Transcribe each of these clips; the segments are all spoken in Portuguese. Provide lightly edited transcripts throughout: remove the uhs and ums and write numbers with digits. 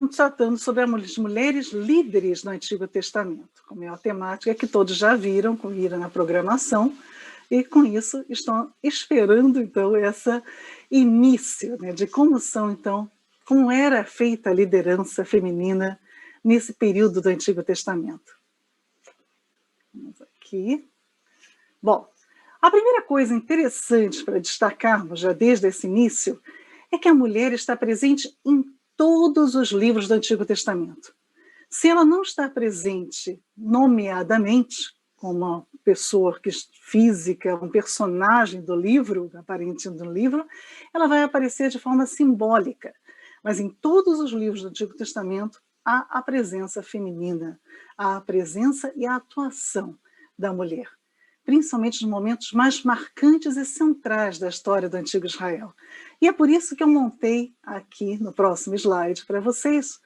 tratando sobre as mulheres líderes no Antigo Testamento, como é a temática que todos já viram na programação, e com isso estão esperando, então, esse início, né, de como era feita a liderança feminina nesse período do Antigo Testamento. Vamos aqui. Bom, a primeira coisa interessante para destacarmos já desde esse início é que a mulher está presente em todos os livros do Antigo Testamento. Se ela não está presente nomeadamente, como uma pessoa física, um personagem do livro, aparente do livro, ela vai aparecer de forma simbólica. Mas em todos os livros do Antigo Testamento há a presença feminina, há a presença e a atuação da mulher, principalmente nos momentos mais marcantes e centrais da história do Antigo Israel. E é por isso que eu montei aqui no próximo slide para vocês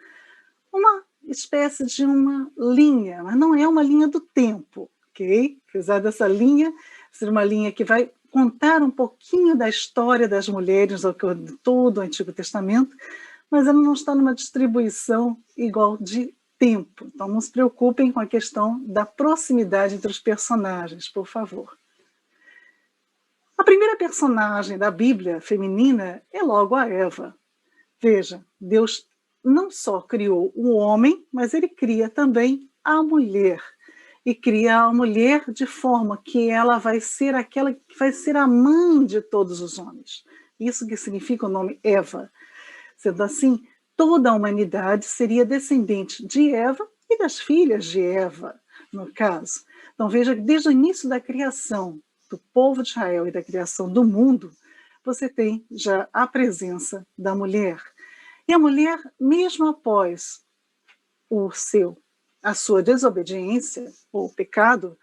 uma espécie de uma linha, mas não é uma linha do tempo, ok? Apesar dessa linha ser uma linha que vai contar um pouquinho da história das mulheres de todo o Antigo Testamento, mas ela não está numa distribuição igual de tempo. Então não se preocupem com a questão da proximidade entre os personagens, por favor. A primeira personagem da Bíblia feminina é logo a Eva. Veja, Deus não só criou o homem, mas ele cria também a mulher. E cria a mulher de forma que ela vai ser aquela que vai ser a mãe de todos os homens. Isso que significa o nome Eva. Sendo assim, toda a humanidade seria descendente de Eva e das filhas de Eva, no caso. Então veja que desde o início da criação do povo de Israel e da criação do mundo, você tem já a presença da mulher. E a mulher, mesmo após a sua desobediência ou pecado,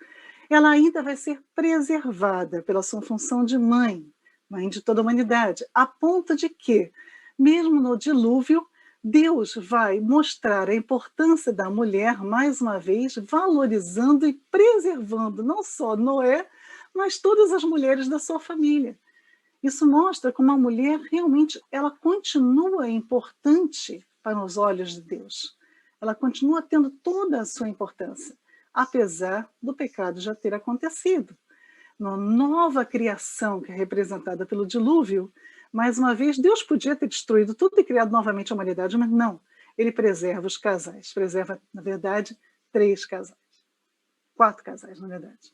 ela ainda vai ser preservada pela sua função de mãe de toda a humanidade, a ponto de que, mesmo no dilúvio, Deus vai mostrar a importância da mulher, mais uma vez, valorizando e preservando não só Noé, mas todas as mulheres da sua família. Isso mostra como a mulher realmente ela continua importante para os olhos de Deus. Ela continua tendo toda a sua importância, apesar do pecado já ter acontecido. Na nova criação, que é representada pelo dilúvio, mais uma vez, Deus podia ter destruído tudo e criado novamente a humanidade, mas não. Ele preserva os casais. Preserva, na verdade, 3 casais. 4 casais, na verdade.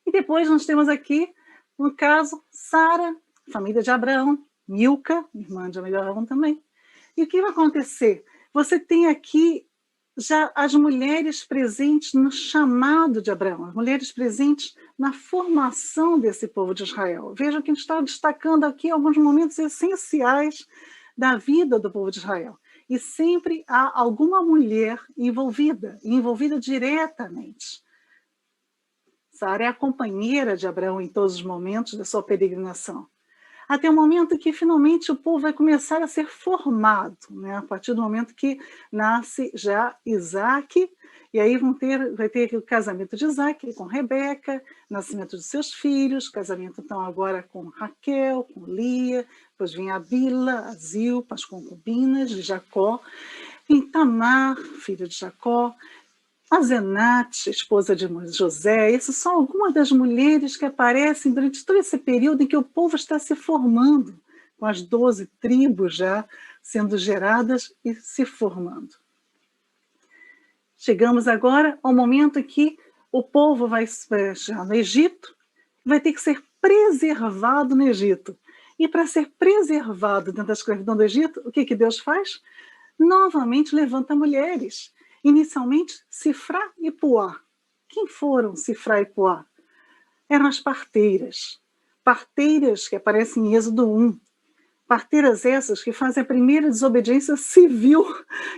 E depois nós temos aqui, no caso, Sara, família de Abraão, Milca, irmã de Abraão também. E o que vai acontecer? Você tem aqui já as mulheres presentes no chamado de Abraão, as mulheres presentes na formação desse povo de Israel. Vejam que a gente está destacando aqui alguns momentos essenciais da vida do povo de Israel. E sempre há alguma mulher envolvida diretamente. Sara é a companheira de Abraão em todos os momentos da sua peregrinação. Até o momento que finalmente o povo vai começar a ser formado, né? A partir do momento que nasce já Isaac, e aí vai ter o casamento de Isaac com Rebeca, nascimento de seus filhos, casamento então agora com Raquel, com Lia, depois vem a Bila, a Zilpa, as concubinas de Jacó, em Tamar, filha de Jacó, a Zenate, esposa de José. Essas são algumas das mulheres que aparecem durante todo esse período em que o povo está se formando, com as 12 tribos já sendo geradas e se formando. Chegamos agora ao momento em que o povo vai já no Egito, vai ter que ser preservado no Egito. E para ser preservado dentro da escravidão do Egito, o que Deus faz? Novamente levanta mulheres. Inicialmente, Sifrá e Puá. Quem foram Sifrá e Puá? Eram as parteiras. Parteiras que aparecem em Êxodo 1. Parteiras essas que fazem a primeira desobediência civil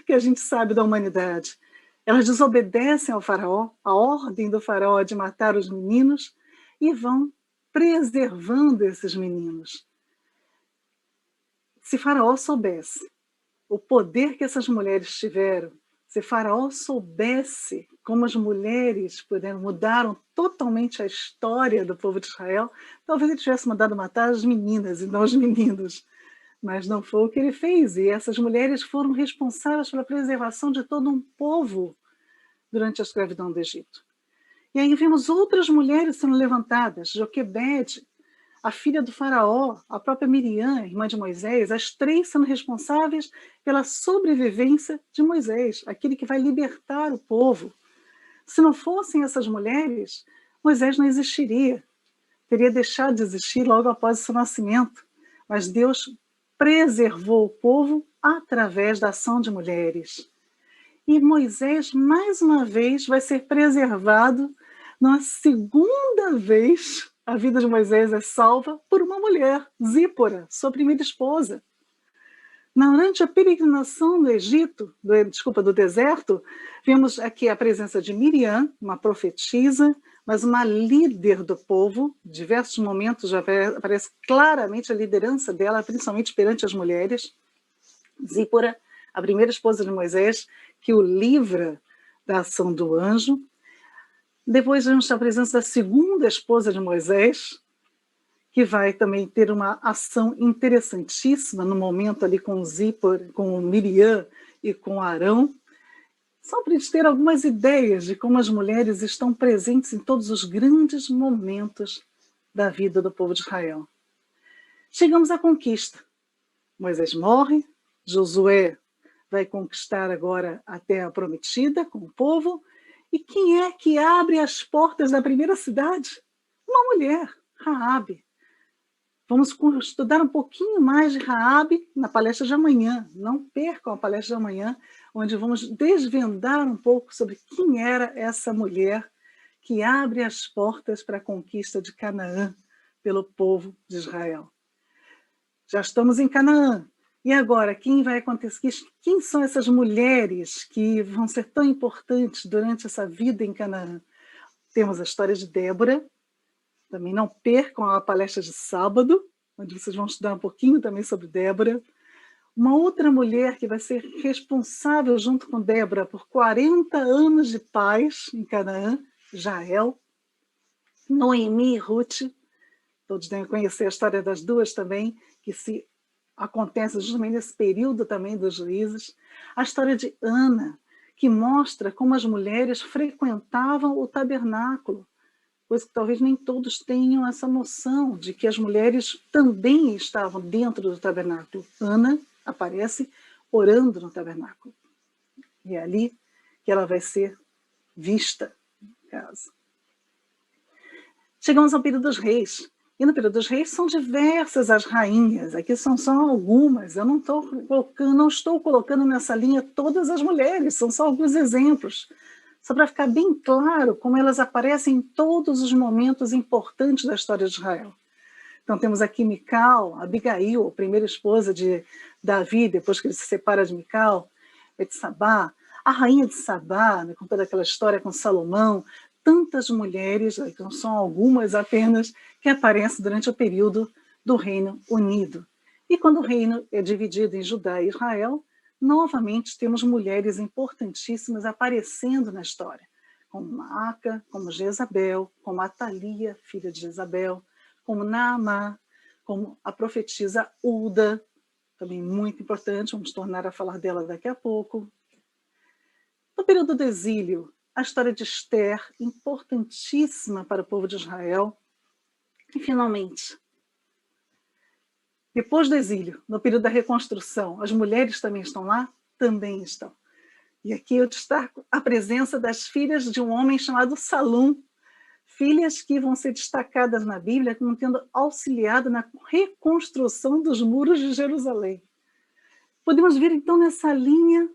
que a gente sabe da humanidade. Elas desobedecem ao faraó, a ordem do faraó de matar os meninos, e vão preservando esses meninos. Se faraó soubesse o poder que essas mulheres tiveram, se Faraó soubesse como as mulheres mudaram totalmente a história do povo de Israel, talvez ele tivesse mandado matar as meninas e não os meninos. Mas não foi o que ele fez, e essas mulheres foram responsáveis pela preservação de todo um povo durante a escravidão do Egito. E aí vemos outras mulheres sendo levantadas, Joquebede, a filha do faraó, a própria Miriam, irmã de Moisés, as três sendo responsáveis pela sobrevivência de Moisés, aquele que vai libertar o povo. Se não fossem essas mulheres, Moisés não existiria, teria deixado de existir logo após o seu nascimento. Mas Deus preservou o povo através da ação de mulheres. E Moisés, mais uma vez, vai ser preservado. Na segunda vez, a vida de Moisés é salva por uma mulher, Zípora, sua primeira esposa. Durante a peregrinação do Egito, do deserto, vemos aqui a presença de Miriam, uma profetisa, mas uma líder do povo. Em diversos momentos já aparece claramente a liderança dela, principalmente perante as mulheres. Zípora, a primeira esposa de Moisés, que o livra da ação do anjo. Depois vemos a presença da segunda esposa de Moisés, que vai também ter uma ação interessantíssima no momento ali com Zípora, com Miriam e com Arão. Só para a gente ter algumas ideias de como as mulheres estão presentes em todos os grandes momentos da vida do povo de Israel. Chegamos à conquista. Moisés morre, Josué vai conquistar agora a terra prometida com o povo. E quem é que abre as portas da primeira cidade? Uma mulher, Raabe. Vamos estudar um pouquinho mais de Raabe na palestra de amanhã. Não percam a palestra de amanhã, onde vamos desvendar um pouco sobre quem era essa mulher que abre as portas para a conquista de Canaã pelo povo de Israel. Já estamos em Canaã. E agora, quem vai acontecer? Quem são essas mulheres que vão ser tão importantes durante essa vida em Canaã? Temos a história de Débora. Também não percam a palestra de sábado, onde vocês vão estudar um pouquinho também sobre Débora. Uma outra mulher que vai ser responsável, junto com Débora, por 40 anos de paz em Canaã, Jael. Noemi e Ruth. Todos devem conhecer a história das duas também, que se acontece justamente nesse período também dos juízes. A história de Ana, que mostra como as mulheres frequentavam o tabernáculo, coisa que talvez nem todos tenham essa noção de que as mulheres também estavam dentro do tabernáculo. Ana aparece orando no tabernáculo. E é ali que ela vai ser vista, no caso. Chegamos ao período dos reis. E no período dos reis são diversas as rainhas. Aqui são só algumas. Eu não estou colocando nessa linha todas as mulheres, são só alguns exemplos. Só para ficar bem claro como elas aparecem em todos os momentos importantes da história de Israel. Então temos aqui Mical, Abigail, a primeira esposa de Davi, depois que ele se separa de Mical, Betsabá, a rainha de Sabá, né, com toda aquela história com Salomão, tantas mulheres, que não são algumas apenas, que aparecem durante o período do Reino Unido. E quando o reino é dividido em Judá e Israel, novamente temos mulheres importantíssimas aparecendo na história, como Maaca, como Jezabel, como Atalia, filha de Jezabel, como Naamá, como a profetisa Ulda, também muito importante, vamos tornar a falar dela daqui a pouco. No período do exílio, a história de Esther, importantíssima para o povo de Israel. E, finalmente, depois do exílio, no período da reconstrução, as mulheres também estão lá? Também estão. E aqui eu destaco a presença das filhas de um homem chamado Salum, filhas que vão ser destacadas na Bíblia como tendo auxiliado na reconstrução dos muros de Jerusalém. Podemos ver, então, nessa linha,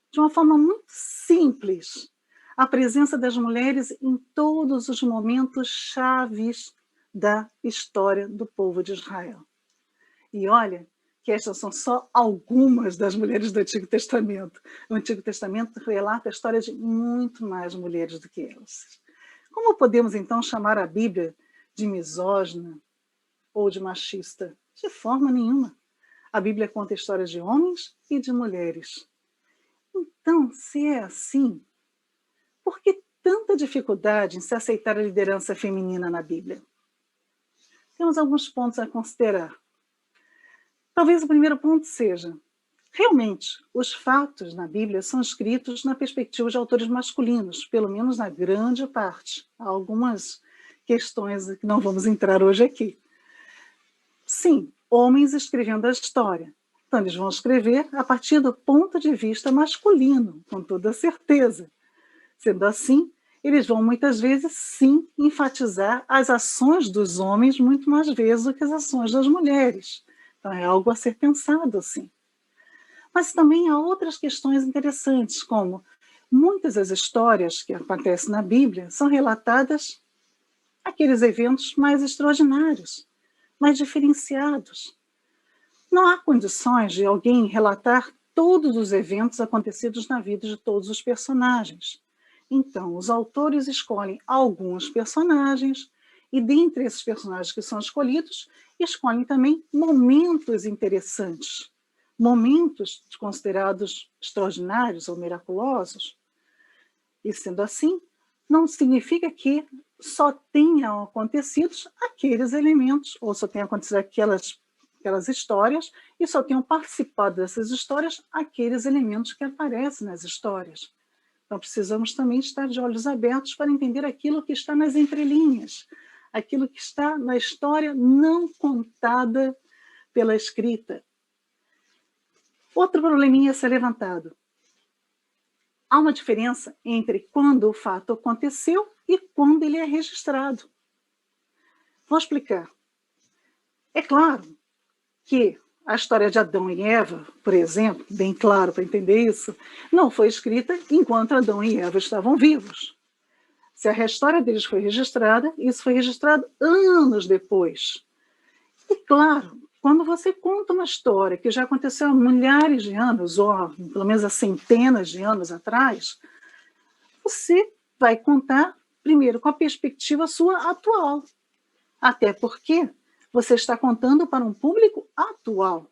de uma forma muito simples, a presença das mulheres em todos os momentos chaves da história do povo de Israel. E olha que estas são só algumas das mulheres do Antigo Testamento. O Antigo Testamento relata a história de muito mais mulheres do que elas. Como podemos, então, chamar a Bíblia de misógina ou de machista? De forma nenhuma. A Bíblia conta histórias de homens e de mulheres. Então, se é assim, por que tanta dificuldade em se aceitar a liderança feminina na Bíblia? Temos alguns pontos a considerar. Talvez o primeiro ponto seja, realmente, os fatos na Bíblia são escritos na perspectiva de autores masculinos, pelo menos na grande parte. Há algumas questões que não vamos entrar hoje aqui. Sim, homens escrevendo a história. Então, eles vão escrever a partir do ponto de vista masculino, com toda certeza. Sendo assim, eles vão muitas vezes, sim, enfatizar as ações dos homens muito mais vezes do que as ações das mulheres. Então, é algo a ser pensado, sim. Mas também há outras questões interessantes, como muitas das histórias que acontecem na Bíblia são relatadas aqueles eventos mais extraordinários, mais diferenciados. Não há condições de alguém relatar todos os eventos acontecidos na vida de todos os personagens. Então, os autores escolhem alguns personagens e, dentre esses personagens que são escolhidos, escolhem também momentos interessantes, momentos considerados extraordinários ou miraculosos. E, sendo assim, não significa que só tenham acontecido aqueles elementos, ou só tenham acontecido aquelas histórias, e só tenham participado dessas histórias aqueles elementos que aparecem nas histórias. Então, precisamos também estar de olhos abertos para entender aquilo que está nas entrelinhas, aquilo que está na história não contada pela escrita. Outro probleminha a ser levantado. Há uma diferença entre quando o fato aconteceu e quando ele é registrado. Vou explicar. É claro que a história de Adão e Eva, por exemplo, bem claro para entender isso, não foi escrita enquanto Adão e Eva estavam vivos. Se a história deles foi registrada, isso foi registrado anos depois. E claro, quando você conta uma história que já aconteceu há milhares de anos, ou pelo menos há centenas de anos atrás, você vai contar primeiro com a perspectiva sua atual. Até porque você está contando para um público atual.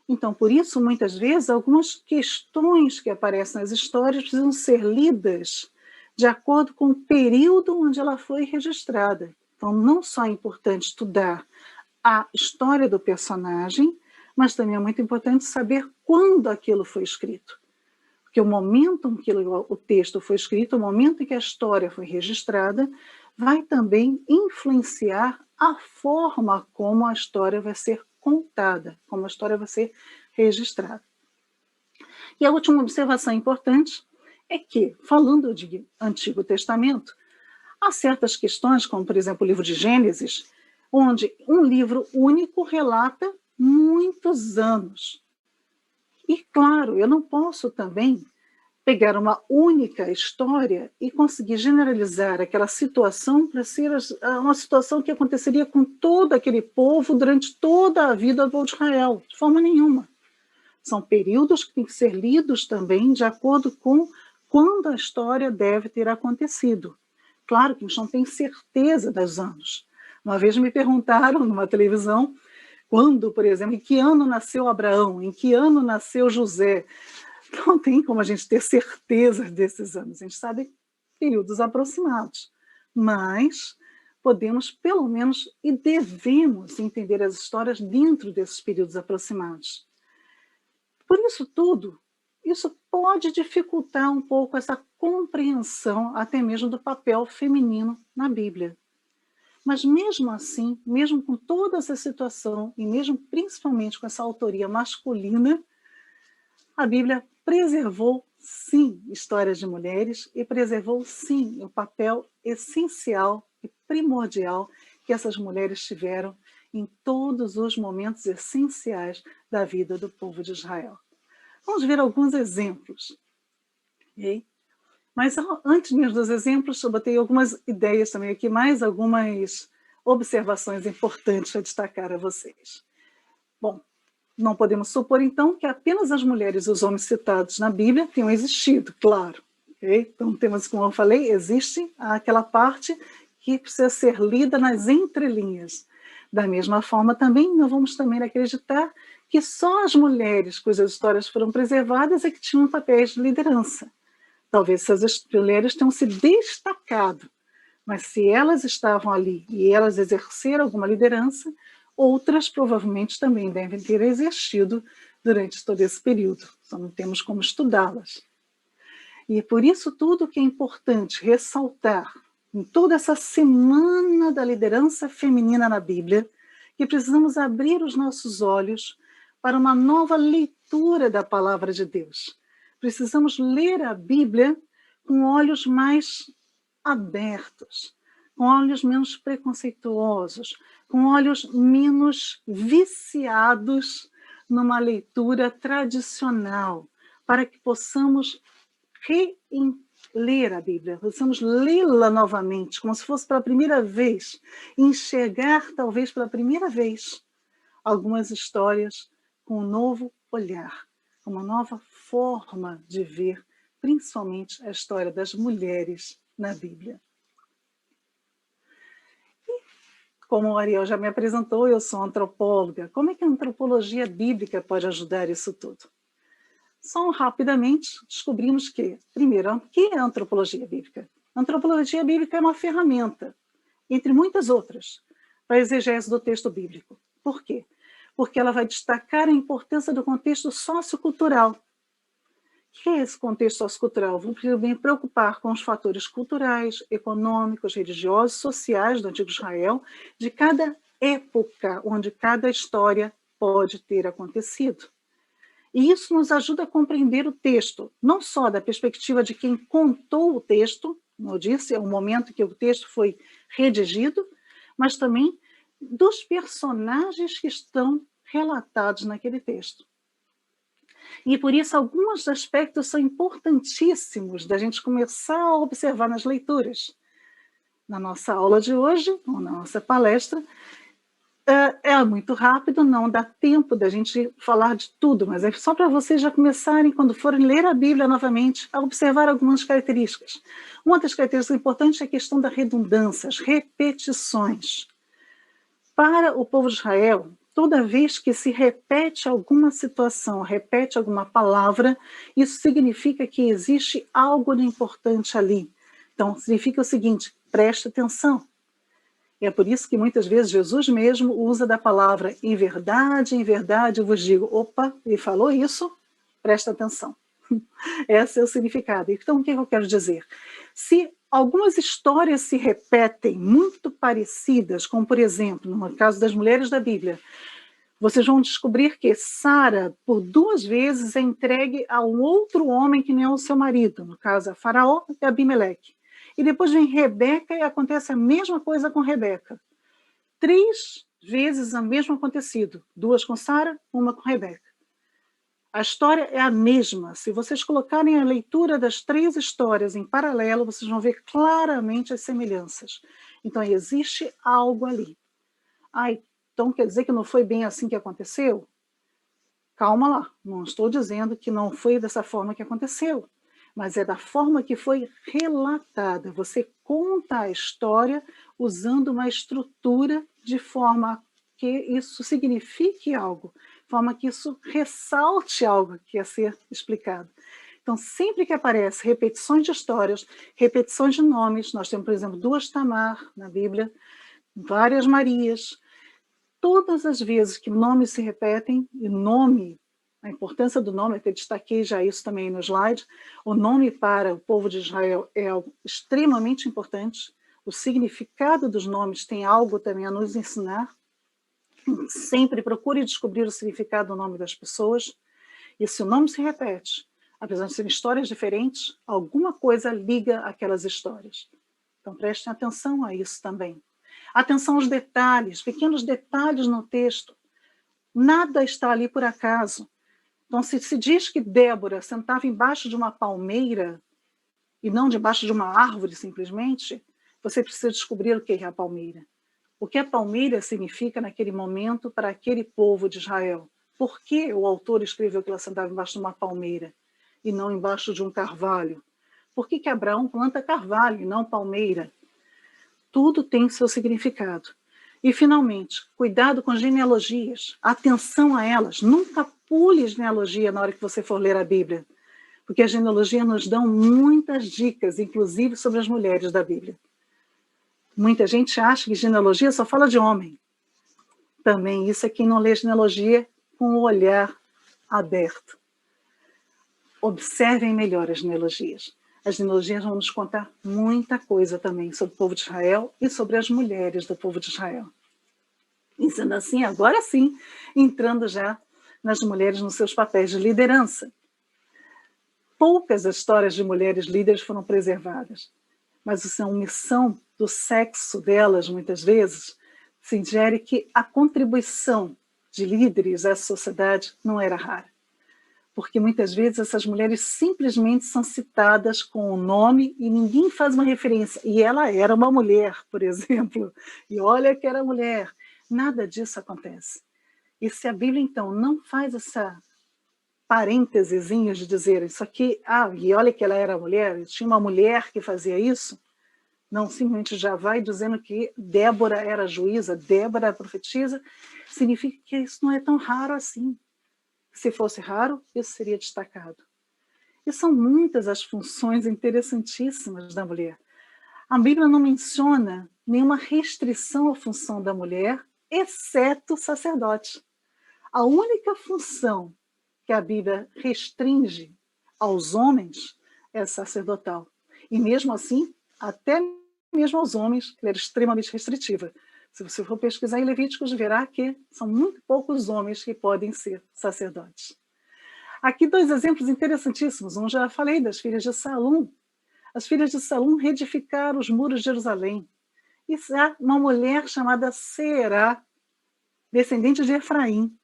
Então, por isso, muitas vezes, algumas questões que aparecem nas histórias precisam ser lidas de acordo com o período onde ela foi registrada. Então, não só é importante estudar a história do personagem, mas também é muito importante saber quando aquilo foi escrito. Porque o momento em que o texto foi escrito, o momento em que a história foi registrada, vai também influenciar a forma como a história vai ser contada, como a história vai ser registrada. E a última observação importante é que, falando de Antigo Testamento, há certas questões, como por exemplo o livro de Gênesis, onde um livro único relata muitos anos. E claro, eu não posso também pegar uma única história e conseguir generalizar aquela situação para ser uma situação que aconteceria com todo aquele povo durante toda a vida do povo de Israel, de forma nenhuma. São períodos que têm que ser lidos também de acordo com quando a história deve ter acontecido. Claro que a gente não tem certeza dos anos. Uma vez me perguntaram numa televisão quando, por exemplo, em que ano nasceu Abraão, em que ano nasceu José. Não tem como a gente ter certeza desses anos. A gente sabe períodos aproximados, mas podemos, pelo menos, e devemos entender as histórias dentro desses períodos aproximados. Por isso tudo, isso pode dificultar um pouco essa compreensão até mesmo do papel feminino na Bíblia. Mas mesmo assim, mesmo com toda essa situação, e mesmo principalmente com essa autoria masculina, a Bíblia preservou, sim, histórias de mulheres e preservou, sim, o papel essencial e primordial que essas mulheres tiveram em todos os momentos essenciais da vida do povo de Israel. Vamos ver alguns exemplos. Okay? Mas antes mesmo dos exemplos, eu botei algumas ideias também aqui, mais algumas observações importantes a destacar a vocês. Bom, não podemos supor, então, que apenas as mulheres e os homens citados na Bíblia tenham existido, claro. Okay? Então, temos, como eu falei, existe aquela parte que precisa ser lida nas entrelinhas. Da mesma forma, também, não vamos também acreditar que só as mulheres cujas histórias foram preservadas é que tinham papéis de liderança. Talvez essas mulheres tenham se destacado, mas se elas estavam ali e elas exerceram alguma liderança, Outras provavelmente também devem ter existido durante todo esse período, só não temos como estudá-las. E é por isso tudo que é importante ressaltar em toda essa semana da liderança feminina na Bíblia, que precisamos abrir os nossos olhos para uma nova leitura da palavra de Deus. Precisamos ler a Bíblia com olhos mais abertos, com olhos menos preconceituosos, com olhos menos viciados numa leitura tradicional, para que possamos ler a Bíblia, possamos lê-la novamente, como se fosse pela primeira vez, enxergar, talvez pela primeira vez, algumas histórias com um novo olhar, com uma nova forma de ver, principalmente a história das mulheres na Bíblia. Como o Ariel já me apresentou, eu sou antropóloga. Como é que a antropologia bíblica pode ajudar isso tudo? Só rapidamente descobrimos que, primeiro, o que é a antropologia bíblica? A antropologia bíblica é uma ferramenta, entre muitas outras, para a exegese do texto bíblico. Por quê? Porque ela vai destacar a importância do contexto sociocultural. O que é esse contexto sociocultural? Vamos me preocupar com os fatores culturais, econômicos, religiosos, sociais do antigo Israel, de cada época onde cada história pode ter acontecido. E isso nos ajuda a compreender o texto, não só da perspectiva de quem contou o texto, como eu disse, é o momento que o texto foi redigido, mas também dos personagens que estão relatados naquele texto. E por isso alguns aspectos são importantíssimos da gente começar a observar nas leituras. Na nossa aula de hoje, ou na nossa palestra, é muito rápido, não dá tempo da gente falar de tudo, mas é só para vocês já começarem, quando forem ler a Bíblia novamente, a observar algumas características. Uma das características importantes é a questão da redundância, as repetições. Para o povo de Israel, toda vez que se repete alguma situação, repete alguma palavra, isso significa que existe algo de importante ali. Então, significa o seguinte, preste atenção. E é por isso que muitas vezes Jesus mesmo usa da palavra em verdade eu vos digo, opa, ele falou isso, presta atenção. Esse é o significado. Então, o que eu quero dizer? Se algumas histórias se repetem muito parecidas, como por exemplo, no caso das mulheres da Bíblia, vocês vão descobrir que Sara, por 2 vezes, é entregue a um outro homem que não é o seu marido, no caso a Faraó e Abimeleque. E depois vem Rebeca e acontece a mesma coisa com Rebeca. 3 vezes o mesmo acontecido. 2 com Sara, 1 com Rebeca. A história é a mesma. Se vocês colocarem a leitura das 3 histórias em paralelo, vocês vão ver claramente as semelhanças. Então, existe algo ali. Então quer dizer que não foi bem assim que aconteceu? Calma lá, não estou dizendo que não foi dessa forma que aconteceu, mas é da forma que foi relatada. Você conta a história usando uma estrutura de forma que isso signifique algo, de forma que isso ressalte algo que quer ser explicado. Então, sempre que aparece repetições de histórias, repetições de nomes, nós temos, por exemplo, 2 Tamar na Bíblia, várias Marias. Todas as vezes que nomes se repetem, e nome, a importância do nome, até destaquei já isso também no slide, o nome para o povo de Israel é algo extremamente importante, o significado dos nomes tem algo também a nos ensinar, sempre procure descobrir o significado do nome das pessoas, e se o nome se repete, apesar de serem histórias diferentes, alguma coisa liga aquelas histórias. Então prestem atenção a isso também. Atenção aos detalhes, pequenos detalhes no texto. Nada está ali por acaso. Então, se diz que Débora sentava embaixo de uma palmeira e não debaixo de uma árvore, simplesmente, você precisa descobrir o que é a palmeira. O que a palmeira significa naquele momento para aquele povo de Israel. Por que o autor escreveu que ela sentava embaixo de uma palmeira e não embaixo de um carvalho? Por que Abraão planta carvalho e não palmeira? Tudo tem seu significado. E, finalmente, cuidado com genealogias, atenção a elas. Nunca pule genealogia na hora que você for ler a Bíblia, porque a genealogia nos dá muitas dicas, inclusive sobre as mulheres da Bíblia. Muita gente acha que genealogia só fala de homem. também, isso é quem não lê genealogia com o olhar aberto. Observem melhor as genealogias. As genealogias vão nos contar muita coisa também sobre o povo de Israel e sobre as mulheres do povo de Israel. E sendo assim, agora sim, entrando já nas mulheres nos seus papéis de liderança. Poucas histórias de mulheres líderes foram preservadas, mas a omissão do sexo delas, muitas vezes, sugere que a contribuição de líderes à sociedade não era rara. Porque muitas vezes essas mulheres simplesmente são citadas com o nome e ninguém faz uma referência. E ela era uma mulher, por exemplo. E olha que era mulher. Nada disso acontece. E se a Bíblia, então, não faz essa parêntesezinha de dizer isso aqui, e olha que ela era mulher, tinha uma mulher que fazia isso, não, simplesmente já vai dizendo que Débora era juíza, Débora era profetisa, significa que isso não é tão raro assim. Se fosse raro, isso seria destacado. E são muitas as funções interessantíssimas da mulher. A Bíblia não menciona nenhuma restrição à função da mulher, exceto o sacerdote. A única função que a Bíblia restringe aos homens é sacerdotal. E mesmo assim, até mesmo aos homens, ela era extremamente restritiva. Se você for pesquisar em Levíticos, verá que são muito poucos homens que podem ser sacerdotes. Aqui 2 exemplos interessantíssimos. Um já falei das filhas de Salum. As filhas de Salum reedificaram os muros de Jerusalém. E há uma mulher chamada Será, descendente de Efraim,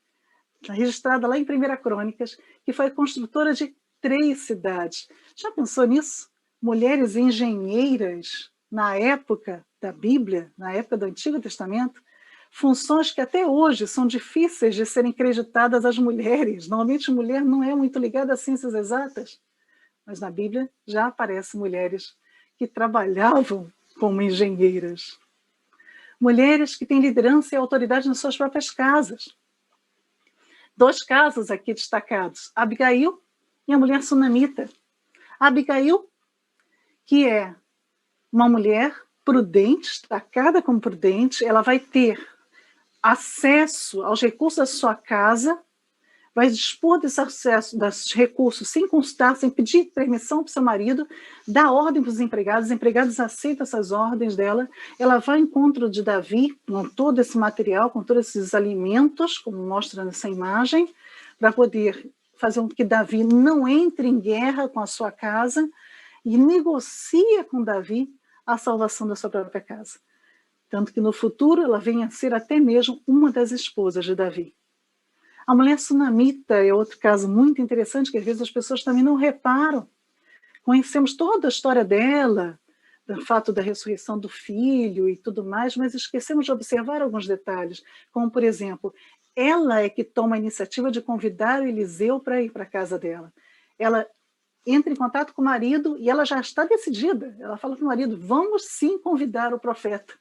registrada lá em 1 Crônicas, que foi construtora de 3 cidades. Já pensou nisso? Mulheres engenheiras na época da Bíblia, na época do Antigo Testamento, funções que até hoje são difíceis de serem creditadas às mulheres. Normalmente mulher não é muito ligada às ciências exatas, mas na Bíblia já aparecem mulheres que trabalhavam como engenheiras. Mulheres que têm liderança e autoridade nas suas próprias casas. 2 casos aqui destacados, Abigail e a mulher sunamita. Abigail, que é uma mulher prudente, destacada como prudente, ela vai ter acesso aos recursos da sua casa, vai dispor desse acesso, desses recursos, sem consultar, sem pedir permissão para o seu marido, dá ordem para os empregados aceitam essas ordens dela, ela vai ao encontro de Davi, com todo esse material, com todos esses alimentos, como mostra nessa imagem, para poder fazer com que Davi não entre em guerra com a sua casa, e negocia com Davi a salvação da sua própria casa. Tanto que no futuro ela venha a ser até mesmo uma das esposas de Davi. A mulher sunamita é outro caso muito interessante, que às vezes as pessoas também não reparam. Conhecemos toda a história dela, do fato da ressurreição do filho e tudo mais, mas esquecemos de observar alguns detalhes, como, por exemplo, ela é que toma a iniciativa de convidar o Eliseu para ir para a casa dela. Ela entra em contato com o marido e ela já está decidida. Ela fala para o marido, vamos sim convidar o profeta.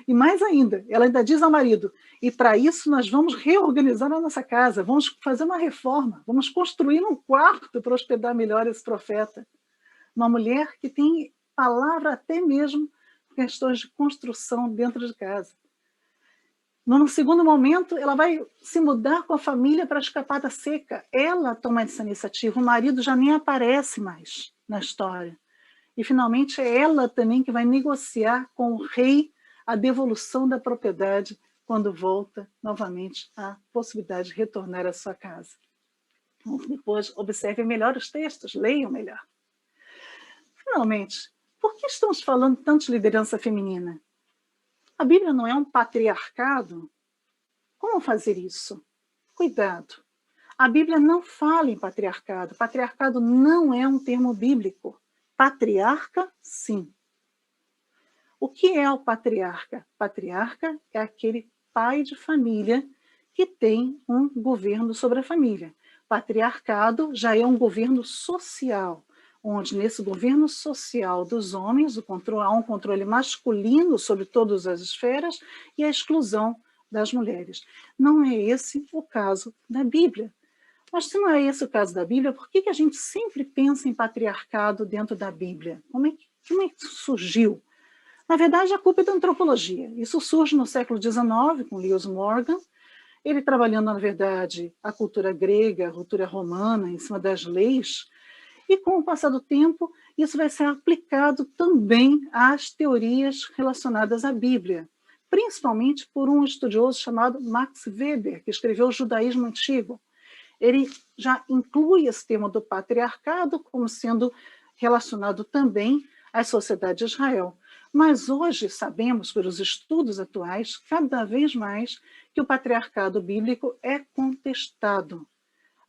E mais ainda, ela ainda diz ao marido, e para isso nós vamos reorganizar a nossa casa, vamos fazer uma reforma, vamos construir um quarto para hospedar melhor esse profeta. Uma mulher que tem palavra até mesmo em questões de construção dentro de casa. No segundo momento, ela vai se mudar com a família para escapar da seca. Ela toma essa iniciativa, o marido já nem aparece mais na história. E, finalmente, é ela também que vai negociar com o rei a devolução da propriedade quando volta novamente a possibilidade de retornar à sua casa. Então, depois, observem melhor os textos, leiam melhor. Finalmente, por que estamos falando tanto de liderança feminina? A Bíblia não é um patriarcado? Como fazer isso? Cuidado. A Bíblia não fala em patriarcado. Patriarcado não é um termo bíblico. Patriarca, sim. O que é o patriarca? Patriarca é aquele pai de família que tem um governo sobre a família. Patriarcado já é um governo social, onde nesse governo social dos homens há um controle masculino sobre todas as esferas e a exclusão das mulheres. Não é esse o caso da Bíblia. Mas se não é esse o caso da Bíblia, por que a gente sempre pensa em patriarcado dentro da Bíblia? Como é que isso surgiu? Na verdade, a culpa é da antropologia. Isso surge no século XIX, com Lewis Morgan, ele trabalhando, na verdade, a cultura grega, a cultura romana, em cima das leis, e com o passar do tempo, isso vai ser aplicado também às teorias relacionadas à Bíblia, principalmente por um estudioso chamado Max Weber, que escreveu o Judaísmo Antigo. Ele já inclui esse tema do patriarcado como sendo relacionado também à sociedade de Israel. Mas hoje sabemos, pelos estudos atuais, cada vez mais, que o patriarcado bíblico é contestado.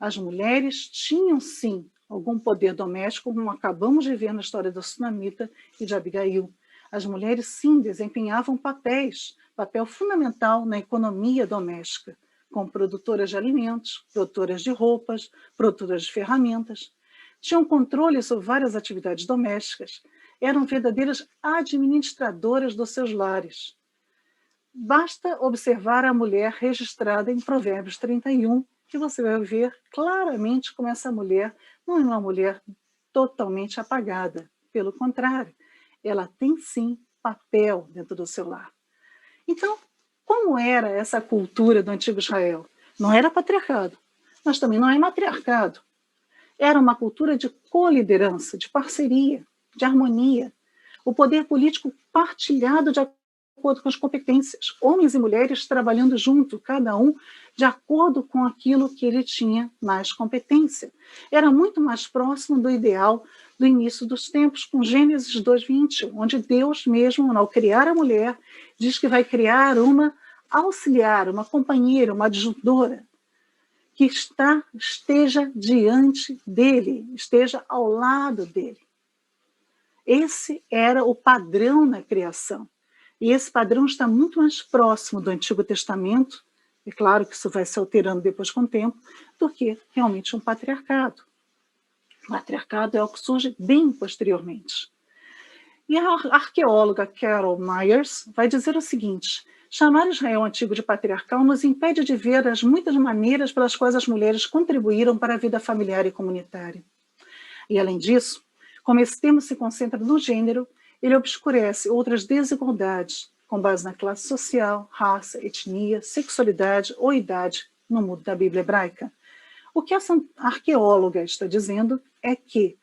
As mulheres tinham, sim, algum poder doméstico, como acabamos de ver na história da Sunamita e de Abigail. As mulheres, sim, desempenhavam papel fundamental na economia doméstica, como produtoras de alimentos, produtoras de roupas, produtoras de ferramentas. Tinham controle sobre várias atividades domésticas, eram verdadeiras administradoras dos seus lares. Basta observar a mulher registrada em Provérbios 31, que você vai ver claramente como essa mulher não é uma mulher totalmente apagada. Pelo contrário, ela tem sim papel dentro do seu lar. Então, como era essa cultura do antigo Israel? Não era patriarcado, mas também não é matriarcado. Era uma cultura de coliderança, de parceria, de harmonia. O poder político partilhado de acordo com as competências. Homens e mulheres trabalhando junto, cada um de acordo com aquilo que ele tinha mais competência. Era muito mais próximo do ideal do início dos tempos, com Gênesis 2:20, onde Deus mesmo, ao criar a mulher, diz que vai criar uma auxiliar, uma companheira, uma adjuntora, que esteja diante dele, esteja ao lado dele. Esse era o padrão na criação. E esse padrão está muito mais próximo do Antigo Testamento, é claro que isso vai se alterando depois com o tempo, do que realmente um patriarcado. O patriarcado é o que surge bem posteriormente. E a arqueóloga Carol Myers vai dizer o seguinte: chamar Israel antigo de patriarcal nos impede de ver as muitas maneiras pelas quais as mulheres contribuíram para a vida familiar e comunitária. E, além disso, como esse tema se concentra no gênero, ele obscurece outras desigualdades com base na classe social, raça, etnia, sexualidade ou idade no mundo da Bíblia hebraica. O que essa arqueóloga está dizendo é que,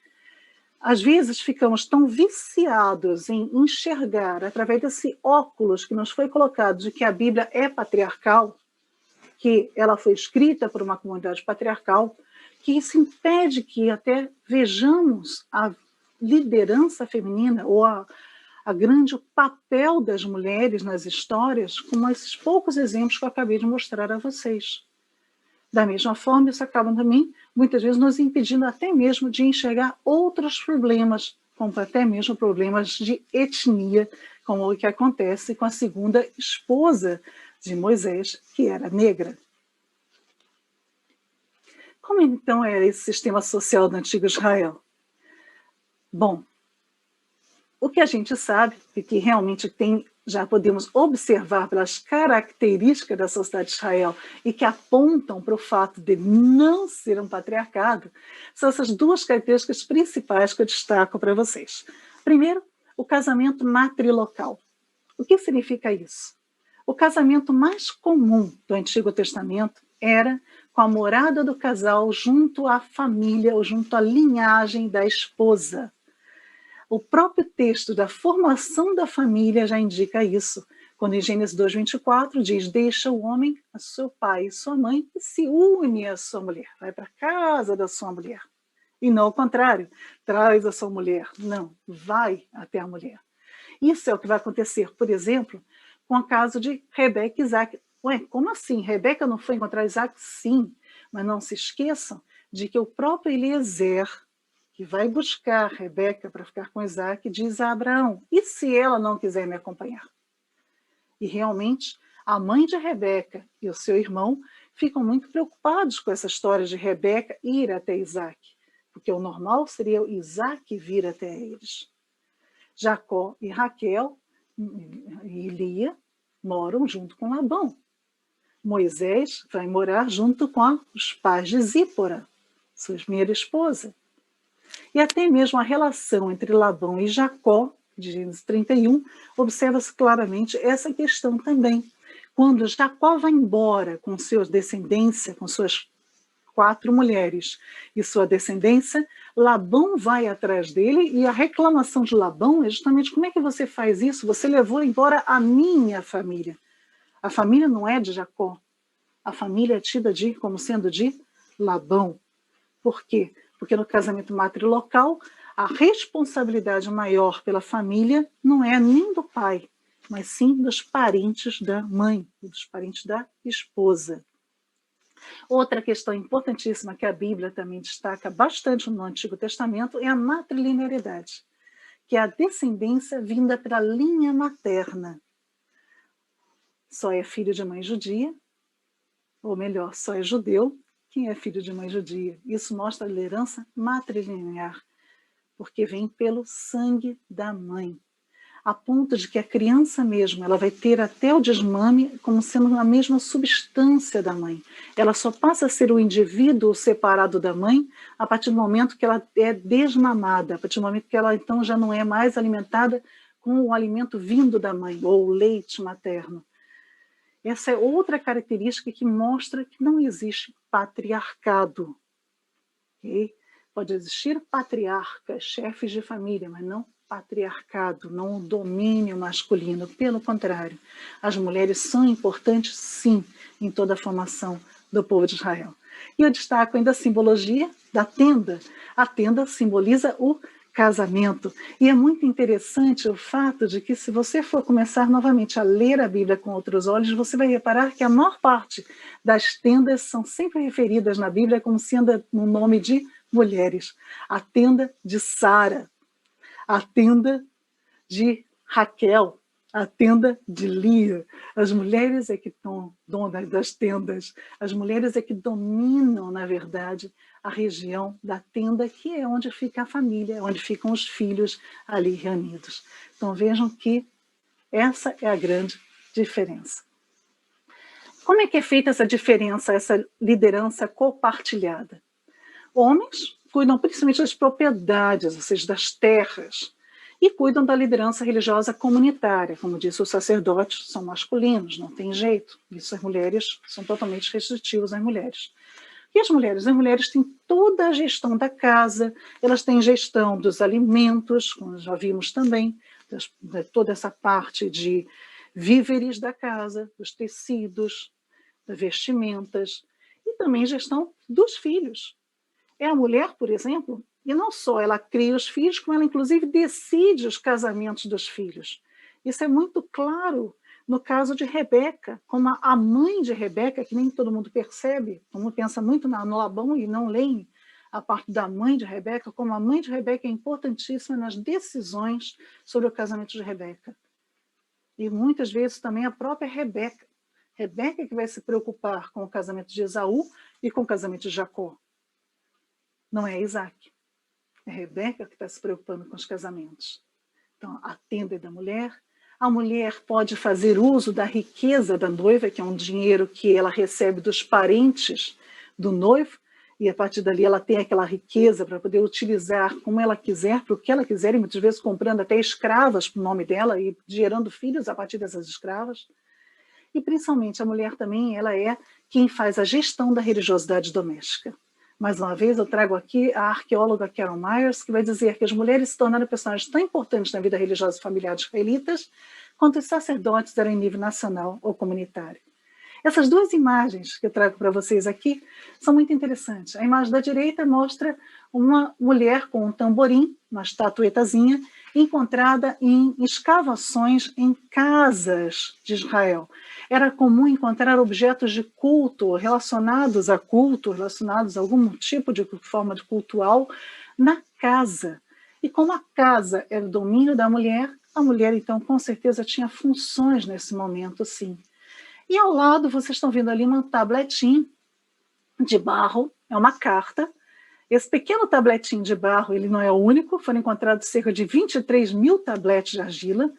às vezes, ficamos tão viciados em enxergar, através desse óculos que nos foi colocado de que a Bíblia é patriarcal, que ela foi escrita por uma comunidade patriarcal, que isso impede que até vejamos a liderança feminina ou a grande papel das mulheres nas histórias, como esses poucos exemplos que eu acabei de mostrar a vocês. Da mesma forma, isso acaba também, muitas vezes, nos impedindo até mesmo de enxergar outros problemas, como até mesmo problemas de etnia, como o que acontece com a segunda esposa de Moisés, que era negra. Como então era esse sistema social do antigo Israel? Bom, o que a gente sabe e que realmente já podemos observar pelas características da sociedade de Israel e que apontam para o fato de não ser um patriarcado, são essas duas características principais que eu destaco para vocês. Primeiro, o casamento matrilocal. O que significa isso? O casamento mais comum do Antigo Testamento era com a morada do casal junto à família ou junto à linhagem da esposa. O próprio texto da formação da família já indica isso, quando em Gênesis 2:24 diz: deixa o homem a seu pai e sua mãe e se une à sua mulher, vai para a casa da sua mulher. E não ao contrário, traz a sua mulher. Não, vai até a mulher. Isso é o que vai acontecer, por exemplo, com o caso de Rebeca e Isaac. Ué, como assim? Rebeca não foi encontrar Isaac? Sim, mas não se esqueçam de que o próprio Eliezer, que vai buscar Rebeca para ficar com Isaac, diz a Abraão: e se ela não quiser me acompanhar? E realmente, a mãe de Rebeca e o seu irmão ficam muito preocupados com essa história de Rebeca ir até Isaac, porque o normal seria o Isaac vir até eles. Jacó e Raquel e Lia moram junto com Labão. Moisés vai morar junto com os pais de Zípora, sua primeira esposa. E até mesmo a relação entre Labão e Jacó, de Gênesis 31, observa-se claramente essa questão também. Quando Jacó vai embora com sua descendência, com suas 4 mulheres e sua descendência, Labão vai atrás dele e a reclamação de Labão é justamente: como é que você faz isso? Você levou embora a minha família. A família não é de Jacó. A família é tida como sendo de Labão. Por quê? Porque no casamento matrilocal, a responsabilidade maior pela família não é nem do pai, mas sim dos parentes da mãe, dos parentes da esposa. Outra questão importantíssima que a Bíblia também destaca bastante no Antigo Testamento é a matrilinearidade, que é a descendência vinda pela linha materna. Só é filho de mãe judia, ou melhor, só é judeu quem é filho de mãe judia. Isso mostra a herança matrilinear, porque vem pelo sangue da mãe, a ponto de que a criança mesmo, ela vai ter até o desmame como sendo a mesma substância da mãe. Ela só passa a ser o indivíduo separado da mãe a partir do momento que ela é desmamada, a partir do momento que ela então já não é mais alimentada com o alimento vindo da mãe, ou o leite materno. Essa é outra característica que mostra que não existe patriarcado. Okay? Pode existir patriarcas, chefes de família, mas não patriarcado, não o domínio masculino. Pelo contrário, as mulheres são importantes, sim, em toda a formação do povo de Israel. E eu destaco ainda a simbologia da tenda. A tenda simboliza o casamento. E é muito interessante o fato de que, se você for começar novamente a ler a Bíblia com outros olhos, você vai reparar que a maior parte das tendas são sempre referidas na Bíblia como sendo no nome de mulheres. A tenda de Sara, a tenda de Raquel, a tenda de Lia. As mulheres é que estão donas das tendas. As mulheres é que dominam, na verdade, a região da tenda, que é onde fica a família, onde ficam os filhos ali reunidos. Então vejam que essa é a grande diferença. Como é que é feita essa diferença, essa liderança compartilhada? Homens cuidam principalmente das propriedades, ou seja, das terras, e cuidam da liderança religiosa comunitária. Como disse, os sacerdotes são masculinos, não tem jeito. Isso as mulheres são totalmente restritivos às mulheres. E as mulheres? As mulheres têm toda a gestão da casa, elas têm gestão dos alimentos, como já vimos também, de toda essa parte de víveres da casa, dos tecidos, das vestimentas, e também gestão dos filhos. É a mulher, por exemplo, e não só ela cria os filhos, como ela inclusive decide os casamentos dos filhos. Isso é muito claro no caso de Rebeca, como a mãe de Rebeca, que nem todo mundo percebe, todo mundo pensa muito no Labão e não leem a parte da mãe de Rebeca, como a mãe de Rebeca é importantíssima nas decisões sobre o casamento de Rebeca. E muitas vezes também a própria Rebeca. Rebeca que vai se preocupar com o casamento de Esaú e com o casamento de Jacó. Não é Isaac. É Rebeca que está se preocupando com os casamentos. Então, a tenda é da mulher. A mulher pode fazer uso da riqueza da noiva, que é um dinheiro que ela recebe dos parentes do noivo, e a partir dali ela tem aquela riqueza para poder utilizar como ela quiser, para o que ela quiser, e muitas vezes comprando até escravas para o nome dela e gerando filhos a partir dessas escravas. E principalmente a mulher também, ela é quem faz a gestão da religiosidade doméstica. Mais uma vez, eu trago aqui a arqueóloga Carol Myers, que vai dizer que as mulheres se tornaram personagens tão importantes na vida religiosa e familiar dos israelitas quanto os sacerdotes eram em nível nacional ou comunitário. Essas duas imagens que eu trago para vocês aqui são muito interessantes. A imagem da direita mostra uma mulher com um tamborim, uma estatuetazinha, encontrada em escavações em casas de Israel. Era comum encontrar objetos de culto relacionados a culto, relacionados a algum tipo de forma de cultual na casa. E como a casa era o domínio da mulher, a mulher então com certeza tinha funções nesse momento, sim. E ao lado vocês estão vendo ali um tabletinho de barro, é uma carta. Esse pequeno tabletinho de barro, ele não é o único, foram encontrados cerca de 23 mil tabletes de argila.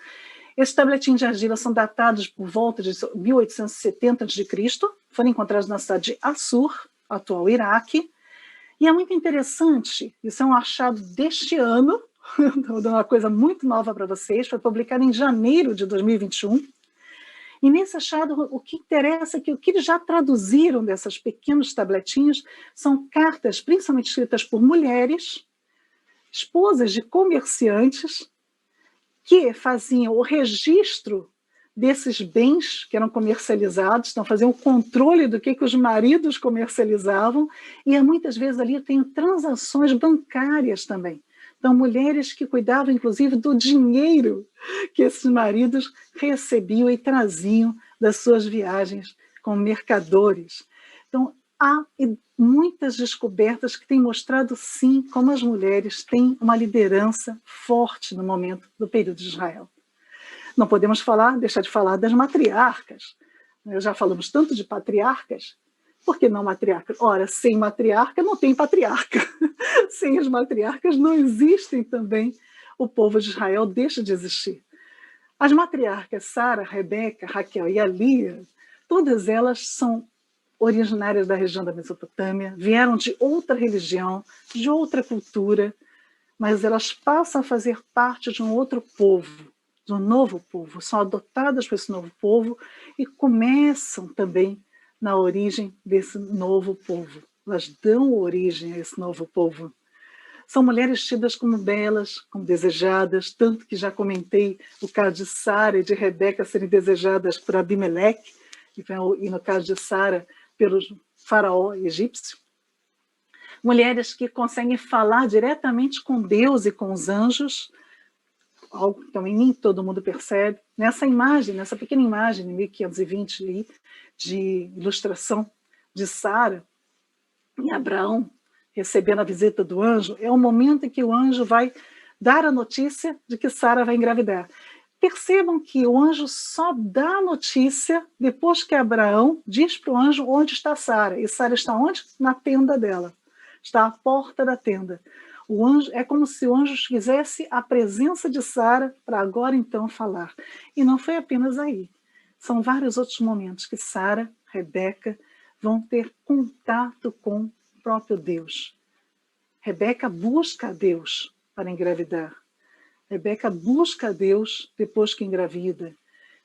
Esses tabletinhos de argila são datados por volta de 1870 a.C., foram encontrados na cidade de Assur, atual Iraque. E é muito interessante, isso é um achado deste ano, Vou dar uma coisa muito nova para vocês, foi publicado em janeiro de 2021. E nesse achado, o que interessa é que o que eles já traduziram dessas pequenas tabletinhas são cartas, principalmente escritas por mulheres, esposas de comerciantes, que faziam o registro desses bens que eram comercializados, então faziam o controle do que os maridos comercializavam, e muitas vezes ali tem transações bancárias também. Então, mulheres que cuidavam, inclusive, do dinheiro que esses maridos recebiam e traziam das suas viagens com mercadores. Então, há muitas descobertas que têm mostrado, sim, como as mulheres têm uma liderança forte no momento do período de Israel. Não podemos deixar de falar das matriarcas. Já falamos tanto de patriarcas, por que não matriarca? Ora, sem matriarca não tem patriarca. Sem as matriarcas não existem também, o povo de Israel deixa de existir. As matriarcas Sara, Rebeca, Raquel e Lia, todas elas são originárias da região da Mesopotâmia, vieram de outra religião, de outra cultura, mas elas passam a fazer parte de um outro povo, de um novo povo, são adotadas por esse novo povo e começam também na origem desse novo povo. Elas dão origem a esse novo povo. São mulheres tidas como belas, como desejadas, tanto que já comentei o caso de Sara e de Rebeca serem desejadas por Abimeleque, e no caso de Sara, pelo faraó egípcio. Mulheres que conseguem falar diretamente com Deus e com os anjos, algo que também nem todo mundo percebe. Nessa imagem, nessa pequena imagem, de 1520, aí, de ilustração de Sara e Abraão recebendo a visita do anjo, é o momento em que o anjo vai dar a notícia de que Sara vai engravidar. Percebam que o anjo só dá a notícia depois que Abraão diz para o anjo onde está Sara. E Sara está onde? Na tenda dela. Está à porta da tenda. O anjo, é como se o anjo quisesse a presença de Sara para agora então falar. E não foi apenas aí. São vários outros momentos que Sara, Rebeca vão ter contato com o próprio Deus. Rebeca busca a Deus para engravidar. Rebeca busca a Deus depois que engravida.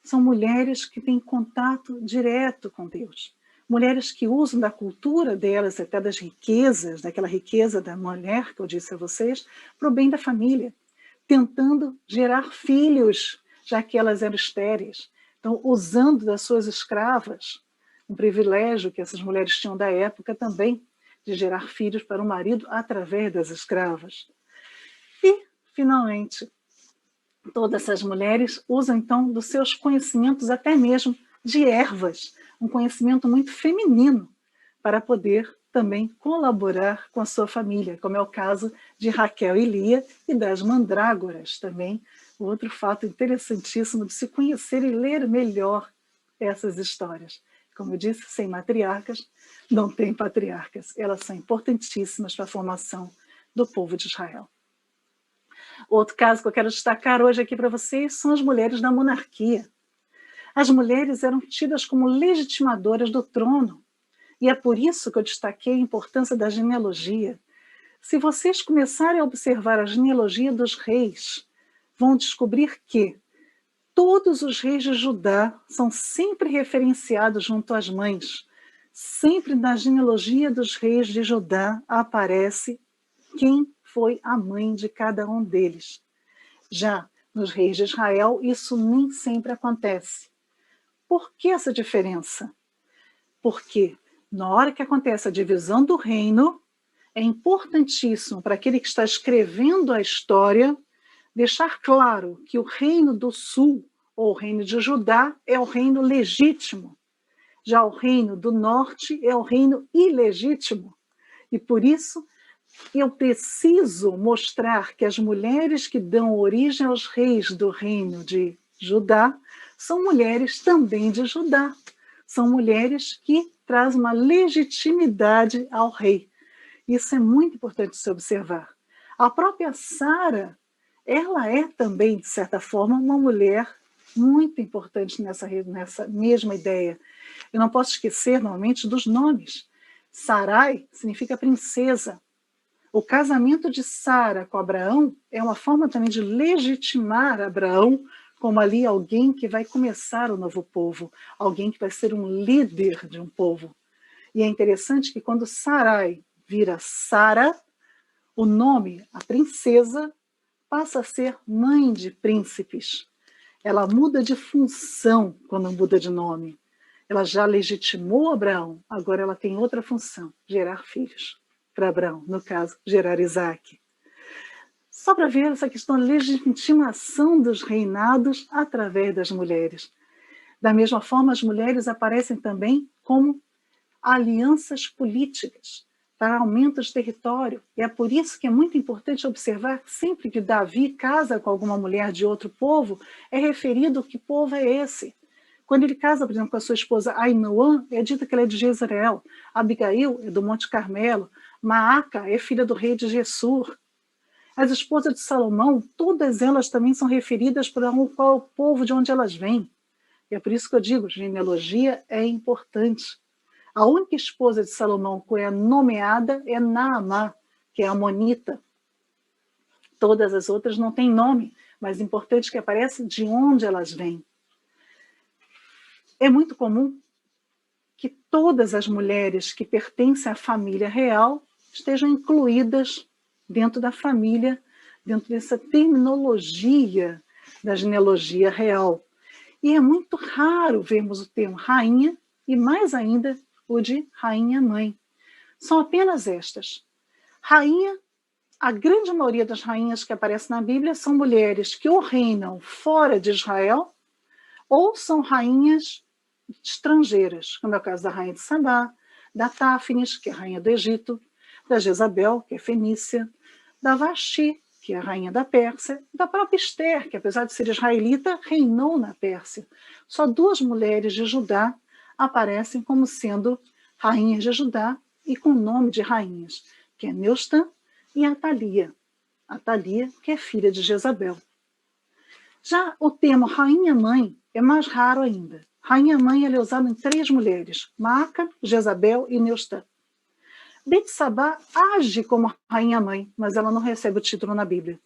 São mulheres que têm contato direto com Deus. Mulheres que usam da cultura delas, até das riquezas, daquela riqueza da mulher que eu disse a vocês, para o bem da família, tentando gerar filhos, já que elas eram estéreis. Então, usando das suas escravas, um privilégio que essas mulheres tinham da época também, de gerar filhos para o marido através das escravas. E, finalmente, todas essas mulheres usam, então, dos seus conhecimentos, até mesmo de ervas, um conhecimento muito feminino, para poder também colaborar com a sua família, como é o caso de Raquel e Lia e das mandrágoras também, outro fato interessantíssimo de se conhecer e ler melhor essas histórias. Como eu disse, sem matriarcas, não tem patriarcas. Elas são importantíssimas para a formação do povo de Israel. Outro caso que eu quero destacar hoje aqui para vocês são as mulheres da monarquia. As mulheres eram tidas como legitimadoras do trono. E é por isso que eu destaquei a importância da genealogia. Se vocês começarem a observar a genealogia dos reis, vão descobrir que todos os reis de Judá são sempre referenciados junto às mães. Sempre na genealogia dos reis de Judá aparece quem foi a mãe de cada um deles. Já nos reis de Israel, isso nem sempre acontece. Por que essa diferença? Porque na hora que acontece a divisão do reino, é importantíssimo para aquele que está escrevendo a história deixar claro que o reino do sul, ou o reino de Judá, é o reino legítimo. Já o reino do norte é o reino ilegítimo. E por isso eu preciso mostrar que as mulheres que dão origem aos reis do reino de Judá são mulheres também de Judá. São mulheres que trazem uma legitimidade ao rei. Isso é muito importante se observar. A própria Sara, ela é também, de certa forma, uma mulher muito importante nessa mesma ideia. Eu não posso esquecer, normalmente, dos nomes. Sarai significa princesa. O casamento de Sara com Abraão é uma forma também de legitimar Abraão como ali alguém que vai começar o novo povo, alguém que vai ser um líder de um povo. E é interessante que quando Sarai vira Sara, o nome, a princesa, passa a ser mãe de príncipes. Ela muda de função quando muda de nome. Ela já legitimou Abraão, agora ela tem outra função, gerar filhos para Abraão, no caso, gerar Isaac. Só para ver essa questão da legitimação dos reinados através das mulheres. Da mesma forma, as mulheres aparecem também como alianças políticas para aumento de território. E é por isso que é muito importante observar que sempre que Davi casa com alguma mulher de outro povo, é referido que povo é esse. Quando ele casa, por exemplo, com a sua esposa Ainoã, é dito que ela é de Jezreel, Abigail é do Monte Carmelo, Maaca é filha do rei de Gessur. As esposas de Salomão, todas elas também são referidas para qual é o povo de onde elas vêm. E é por isso que eu digo, genealogia é importante. A única esposa de Salomão que é nomeada é Naamá, que é amonita. Todas as outras não têm nome, mas é importante que apareça de onde elas vêm. É muito comum que todas as mulheres que pertencem à família real estejam incluídas dentro da família, dentro dessa terminologia da genealogia real. E é muito raro vermos o termo rainha e, mais ainda, o de rainha-mãe. São apenas estas. Rainha, a grande maioria das rainhas que aparecem na Bíblia são mulheres que ou reinam fora de Israel ou são rainhas estrangeiras, como é o caso da rainha de Sabá, da Táfnis, que é a rainha do Egito, da Jezabel, que é fenícia, da Vashti, que é a rainha da Pérsia, e da própria Esther, que apesar de ser israelita, reinou na Pérsia. Só 2 mulheres de Judá aparecem como sendo rainhas de Judá e com o nome de rainhas, que é Neustã e Atalia. Atalia, que é filha de Jezabel. Já o termo rainha-mãe é mais raro ainda. Rainha-mãe é usado em 3 mulheres, Maaca, Jezabel e Neustã. Betsabá age como rainha-mãe, mas ela não recebe o título na Bíblia.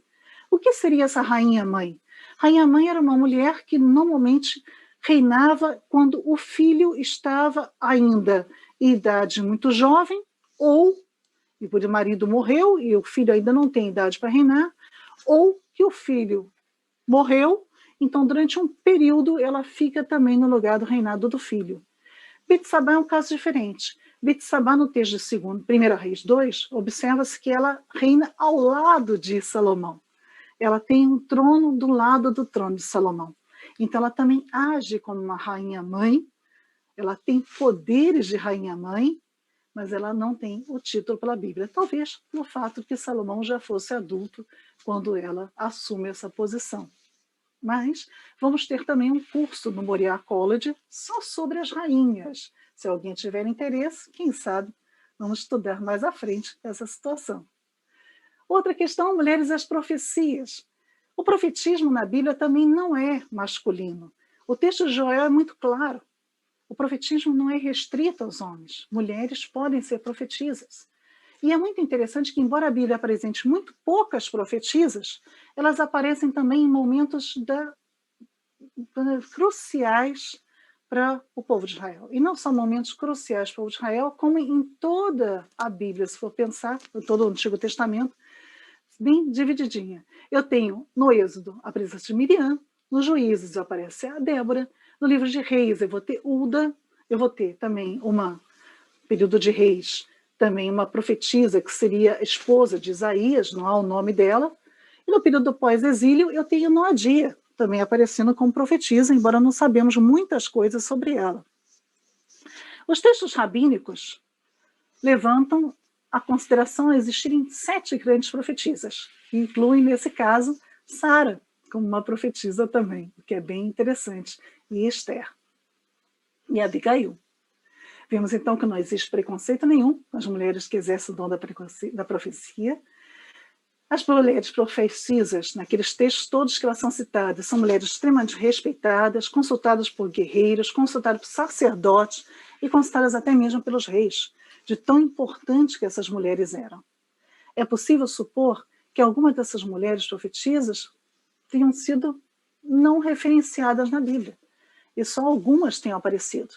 O que seria essa rainha-mãe? Rainha-mãe era uma mulher que normalmente reinava quando o filho estava ainda em idade muito jovem, ou e o marido morreu e o filho ainda não tem idade para reinar, ou que o filho morreu, então durante um período ela fica também no lugar do reinado do filho. Betsabá é um caso diferente. Betsabá, no texto de 1 Reis 2, observa-se que ela reina ao lado de Salomão. Ela tem um trono do lado do trono de Salomão. Então ela também age como uma rainha-mãe, ela tem poderes de rainha-mãe, mas ela não tem o título pela Bíblia. Talvez no fato de que Salomão já fosse adulto quando ela assume essa posição. Mas vamos ter também um curso no Moriah College só sobre as rainhas. Se alguém tiver interesse, quem sabe, vamos estudar mais à frente essa situação. Outra questão, mulheres e as profecias. O profetismo na Bíblia também não é masculino. O texto de Joel é muito claro. O profetismo não é restrito aos homens. Mulheres podem ser profetisas. E é muito interessante que, embora a Bíblia apresente muito poucas profetisas, elas aparecem também em momentos cruciais para o povo de Israel. E não só momentos cruciais para o povo de Israel, como em toda a Bíblia, se for pensar, em todo o Antigo Testamento, bem divididinha. Eu tenho no Êxodo a presença de Miriam, nos Juízes aparece a Débora, no livro de Reis eu vou ter Uda, eu vou ter também período de Reis, também uma profetisa que seria esposa de Isaías, não há o nome dela, e no período do pós-exílio eu tenho Noadia, também aparecendo como profetisa, embora não sabemos muitas coisas sobre ela. Os textos rabínicos levantam a consideração a existirem 7 grandes profetisas, que incluem, nesse caso, Sara, como uma profetisa também, o que é bem interessante, e Esther, e Abigail. Vemos então que não existe preconceito nenhum com as mulheres que exercem o dom da profecia. As mulheres profetisas, naqueles textos todos que elas são citadas, são mulheres extremamente respeitadas, consultadas por guerreiros, consultadas por sacerdotes e consultadas até mesmo pelos reis, de tão importante que essas mulheres eram. É possível supor que algumas dessas mulheres profetisas tenham sido não referenciadas na Bíblia, e só algumas tenham aparecido.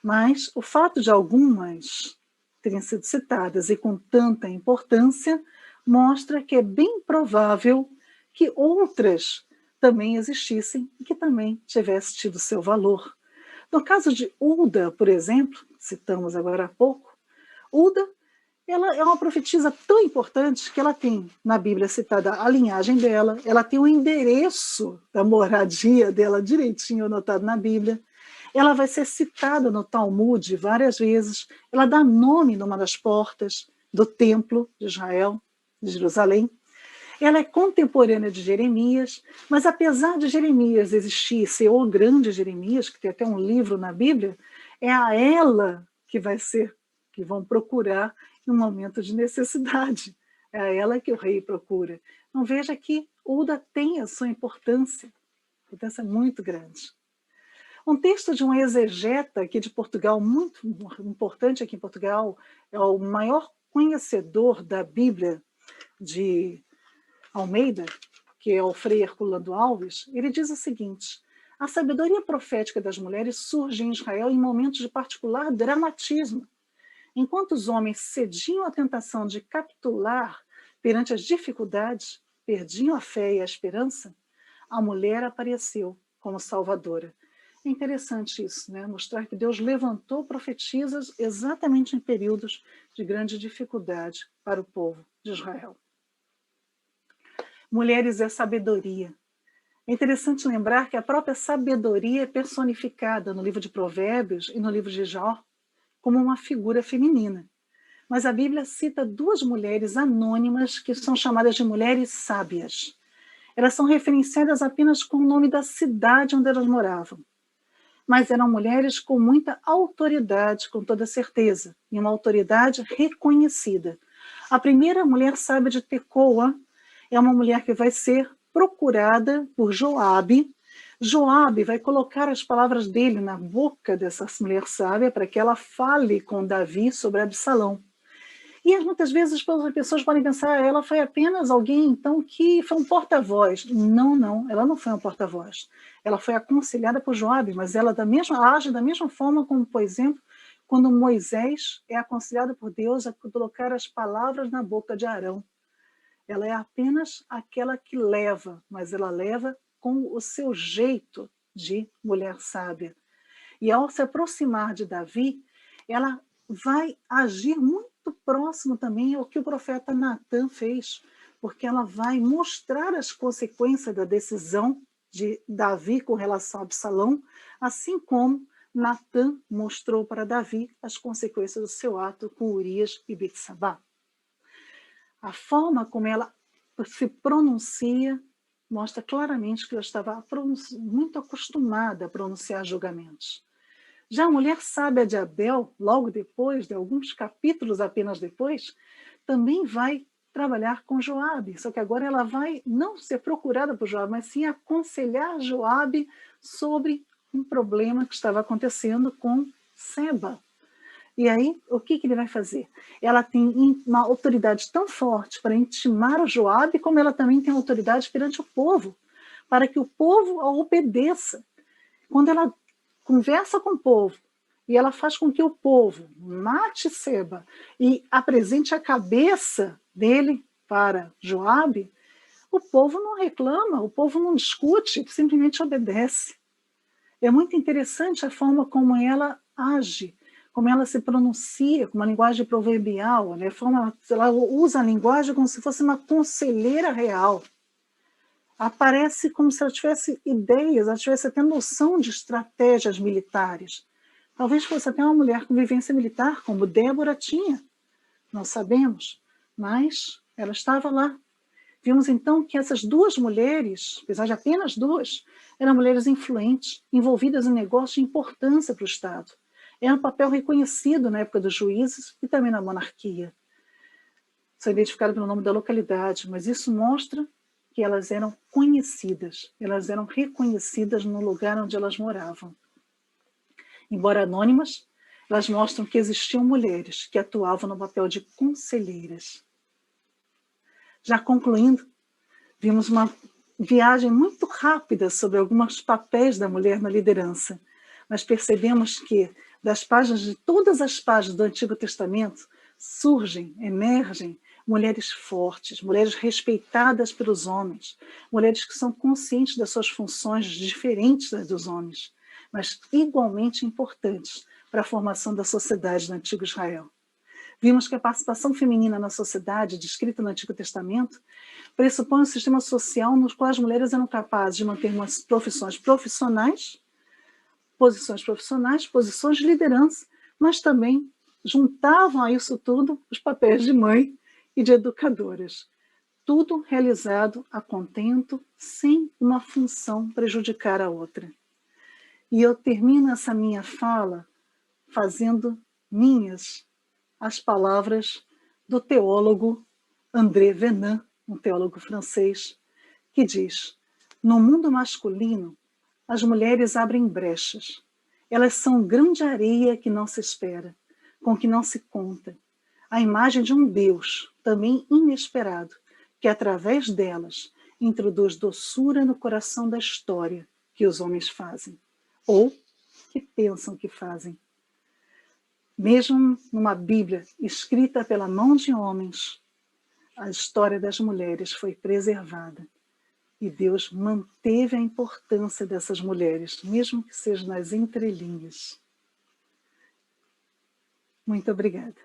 Mas o fato de algumas terem sido citadas e com tanta importância mostra que é bem provável que outras também existissem e que também tivessem tido seu valor. No caso de Hulda, por exemplo, citamos agora há pouco, Hulda, ela é uma profetisa tão importante que ela tem na Bíblia citada a linhagem dela, ela tem o endereço da moradia dela direitinho anotado na Bíblia, ela vai ser citada no Talmud várias vezes, ela dá nome numa das portas do templo de Israel, de Jerusalém. Ela é contemporânea de Jeremias, mas apesar de Jeremias existir, ser o grande Jeremias, que tem até um livro na Bíblia, é a ela que vão procurar em um momento de necessidade. É a ela que o rei procura. Então veja que Hulda tem a sua importância muito grande. Um texto de um exegeta aqui de Portugal, muito importante aqui em Portugal, é o maior conhecedor da Bíblia de Almeida, que é o Frei Herculano Alves. Ele diz o seguinte: a sabedoria profética das mulheres surge em Israel em momentos de particular dramatismo. Enquanto os homens cediam à tentação de capitular perante as dificuldades, perdiam a fé e a esperança, a mulher apareceu como salvadora. É interessante isso, né? Mostrar que Deus levantou profetisas exatamente em períodos de grande dificuldade para o povo de Israel. Mulheres é sabedoria. É interessante lembrar que a própria sabedoria é personificada no livro de Provérbios e no livro de Jó como uma figura feminina. Mas a Bíblia cita duas mulheres anônimas que são chamadas de mulheres sábias. Elas são referenciadas apenas com o nome da cidade onde elas moravam. Mas eram mulheres com muita autoridade, com toda certeza, e uma autoridade reconhecida. A primeira mulher sábia de Tecoa é uma mulher que vai ser procurada por Joabe. Joabe vai colocar as palavras dele na boca dessa mulher sábia para que ela fale com Davi sobre Absalão. E muitas vezes as pessoas podem pensar, ela foi apenas alguém, então, que foi um porta-voz. Não, ela não foi um porta-voz. Ela foi aconselhada por Joabe, mas ela age da mesma forma como, por exemplo, quando Moisés é aconselhado por Deus a colocar as palavras na boca de Arão. Ela é apenas aquela que leva, mas ela leva com o seu jeito de mulher sábia. E ao se aproximar de Davi, ela vai agir muito próximo também ao que o profeta Natan fez, porque ela vai mostrar as consequências da decisão de Davi com relação a Absalão, assim como Natan mostrou para Davi as consequências do seu ato com Urias e Betsabá. A forma como ela se pronuncia mostra claramente que ela estava muito acostumada a pronunciar julgamentos. Já a mulher sábia de Abel, logo depois, de alguns capítulos apenas depois, também vai trabalhar com Joabe, só que agora ela vai não ser procurada por Joabe, mas sim aconselhar Joabe sobre um problema que estava acontecendo com Seba. E aí, o que ele vai fazer? Ela tem uma autoridade tão forte para intimar o Joabe, como ela também tem autoridade perante o povo, para que o povo a obedeça. Quando ela conversa com o povo e ela faz com que o povo mate Seba e apresente a cabeça dele para Joabe, o povo não reclama, o povo não discute, simplesmente obedece. É muito interessante a forma como ela age, como ela se pronuncia, com uma linguagem proverbial, né? Ela usa a linguagem como se fosse uma conselheira real. Aparece como se ela tivesse ideias, ela tivesse até noção de estratégias militares. Talvez fosse até uma mulher com vivência militar, como Débora tinha, não sabemos, mas ela estava lá. Vimos então que essas duas mulheres, apesar de apenas duas, eram mulheres influentes, envolvidas em negócios de importância para o Estado. Era um papel reconhecido na época dos juízes e também na monarquia. São identificadas pelo nome da localidade, mas isso mostra que elas eram conhecidas, elas eram reconhecidas no lugar onde elas moravam. Embora anônimas, elas mostram que existiam mulheres que atuavam no papel de conselheiras. Já concluindo, vimos uma viagem muito rápida sobre alguns papéis da mulher na liderança, mas percebemos que das páginas de todas as páginas do Antigo Testamento surgem, emergem mulheres fortes, mulheres respeitadas pelos homens, mulheres que são conscientes das suas funções diferentes das dos homens, mas igualmente importantes para a formação da sociedade do Antigo Israel. Vimos que a participação feminina na sociedade, descrita no Antigo Testamento, pressupõe um sistema social no qual as mulheres eram capazes de manter umas posições profissionais, posições de liderança, mas também juntavam a isso tudo os papéis de mãe e de educadoras. Tudo realizado a contento, sem uma função prejudicar a outra. E eu termino essa minha fala fazendo minhas as palavras do teólogo André Venin, um teólogo francês, que diz: no mundo masculino, as mulheres abrem brechas. Elas são grande areia que não se espera, com que não se conta. A imagem de um Deus, também inesperado, que através delas introduz doçura no coração da história que os homens fazem, ou que pensam que fazem. Mesmo numa Bíblia escrita pela mão de homens, a história das mulheres foi preservada. E Deus manteve a importância dessas mulheres, mesmo que seja nas entrelinhas. Muito obrigada.